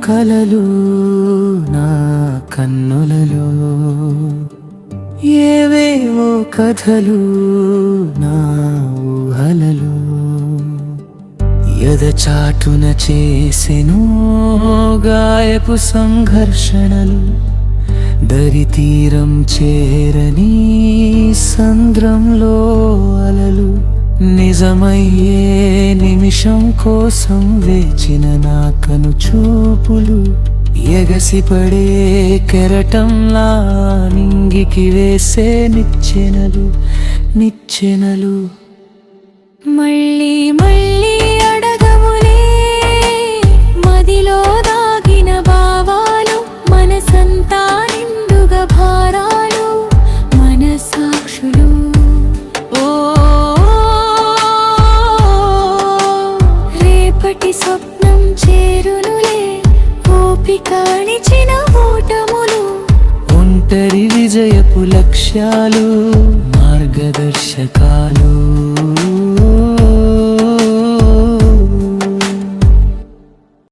కలలు నా కన్నులలో, ఏవేవో కథలు నా ఊహలలో, ఎదచాటున చేసెను గాయపు సంఘర్షణలు, దరితీరం చేరని సంద్రంలో అలలు, నిజమయ్యే నిమిషం కోసం వేచిన నా కను చూపులు, ఎగసిపడే కెరటంలా నింగికి వేసే నిచ్చెనలు నిచ్చెనలు. మళ్ళీ మళ్ళీ అడగవులే మదిలో దాగిన భావాలు, మనసంతా నిండుగా భారాలు, మన సాక్షులు. రేపటి స్వప్నం చేరునులే ఓపికాణిచిన ఓటములు, ఒంటరి విజయపు లక్ష్యాలు మార్గదర్శకాలు.